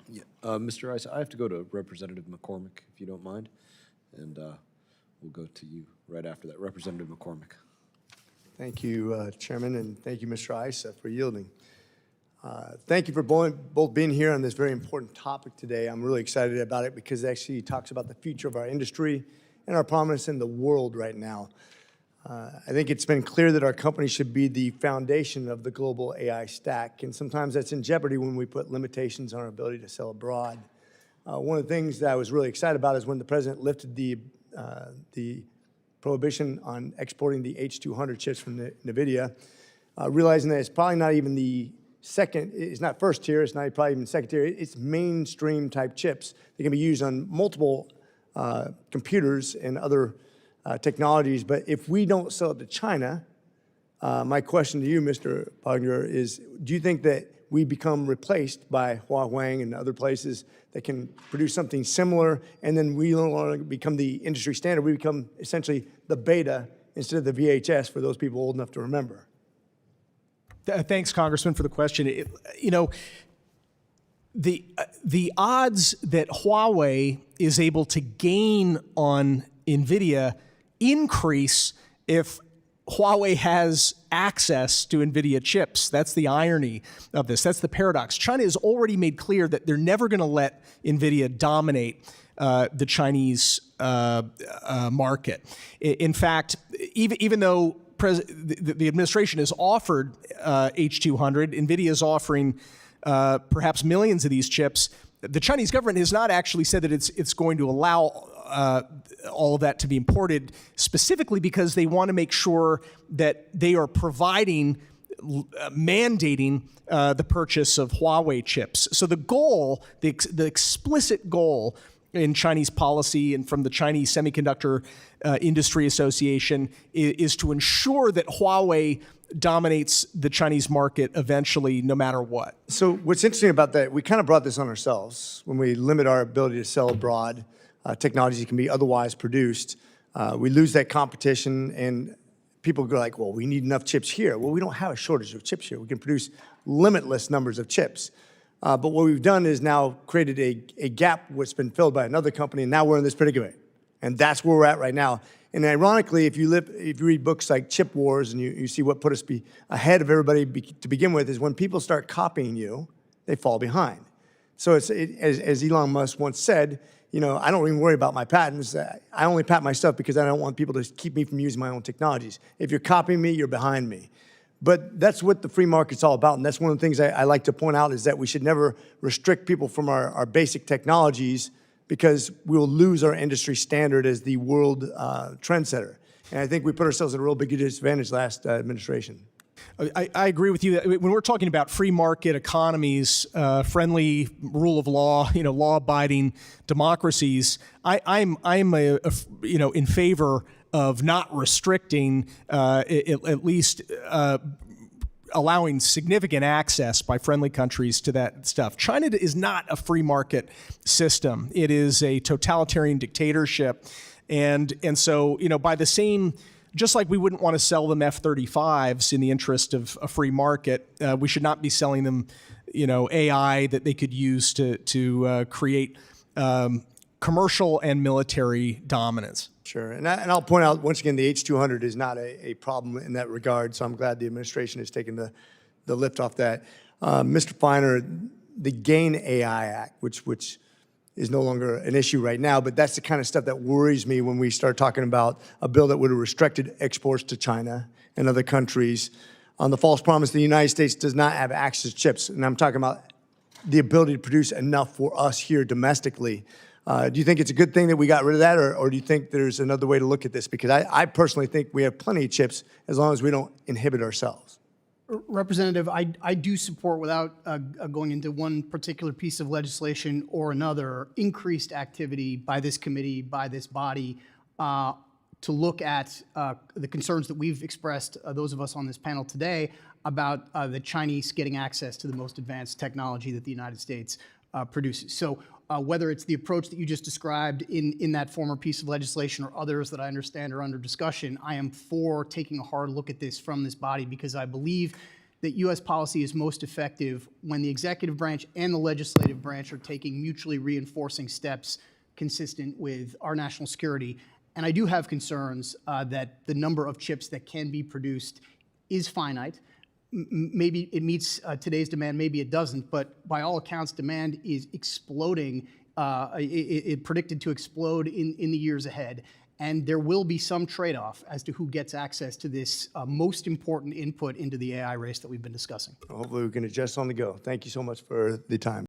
Yeah, Mr. Rice, I have to go to Representative McCormick, if you don't mind, and we'll go to you right after that. Representative McCormick. Thank you, Chairman, and thank you, Mr. Rice, for yielding. Thank you for both being here on this very important topic today. I'm really excited about it because it actually talks about the future of our industry and our prominence in the world right now. I think it's been clear that our company should be the foundation of the global AI stack, and sometimes that's in jeopardy when we put limitations on our ability to sell abroad. One of the things that I was really excited about is when the President lifted the prohibition on exporting the H200 chips from NVIDIA, realizing that it's probably not even the second, it's not first tier, it's not probably even second tier, it's mainstream type chips that can be used on multiple computers and other technologies. But if we don't sell it to China, my question to you, Mr. Pogner, is do you think that we become replaced by Huawei and other places that can produce something similar, and then we no longer become the industry standard, we become essentially the beta instead of the VHS for those people old enough to remember? Thanks, Congressman, for the question. The odds that Huawei is able to gain on NVIDIA increase if Huawei has access to NVIDIA chips. That's the irony of this. That's the paradox. China has already made clear that they're never going to let NVIDIA dominate the Chinese market. In fact, even though the administration has offered H200, NVIDIA is offering perhaps millions of these chips. The Chinese government has not actually said that it's going to allow all of that to be imported, specifically because they want to make sure that they are mandating the purchase of Huawei chips. So the goal, the explicit goal in Chinese policy and from the Chinese Semiconductor Industry Association is to ensure that Huawei dominates the Chinese market eventually, no matter what. So what's interesting about that, we kind of brought this on ourselves when we limit our ability to sell abroad. Technologies that can be otherwise produced. We lose that competition, and people go like, well, we need enough chips here. Well, we don't have a shortage of chips here. We can produce limitless numbers of chips. But what we've done is now created a gap which has been filled by another company, and now we're in this predicament. And that's where we're at right now. And ironically, if you read books like Chip Wars and you see what put us ahead of everybody to begin with, is when people start copying you, they fall behind. So as Elon Musk once said, you know, I don't even worry about my patents. I only patent my stuff because I don't want people to keep me from using my own technologies. If you're copying me, you're behind me. But that's what the free market's all about, and that's one of the things I like to point out is that we should never restrict people from our basic technologies because we'll lose our industry standard as the world trendsetter. And I think we put ourselves at a real big disadvantage last administration. I agree with you. When we're talking about free market economies, friendly rule of law, law-abiding democracies, I'm in favor of not restricting, at least allowing significant access by friendly countries to that stuff. China is not a free market system. It is a totalitarian dictatorship, and so by the same. Just like we wouldn't want to sell them F-35s in the interest of a free market, we should not be selling them, AI that they could use to create commercial and military dominance. Sure, and I'll point out once again, the H200 is not a problem in that regard. So I'm glad the administration has taken the lift off that. Mr. Feiner, the GAIN AI Act, which is no longer an issue right now, but that's the kind of stuff that worries me when we start talking about a bill that would have restricted exports to China and other countries on the false promise the United States does not have access to chips. And I'm talking about the ability to produce enough for us here domestically. Do you think it's a good thing that we got rid of that, or do you think there's another way to look at this? Because I personally think we have plenty of chips as long as we don't inhibit ourselves. Representative, I do support, without going into one particular piece of legislation or another, increased activity by this committee, by this body, to look at the concerns that we've expressed, those of us on this panel today, about the Chinese getting access to the most advanced technology that the United States produces. So whether it's the approach that you just described in that former piece of legislation or others that I understand are under discussion, I am for taking a hard look at this from this body because I believe that U.S. policy is most effective when the executive branch and the legislative branch are taking mutually reinforcing steps consistent with our national security. And I do have concerns that the number of chips that can be produced is finite. Maybe it meets today's demand, maybe it doesn't, but by all accounts, demand is exploding, predicted to explode in the years ahead. And there will be some trade-off as to who gets access to this most important input into the AI race that we've been discussing. Hopefully we can adjust on the go. Thank you so much for the time.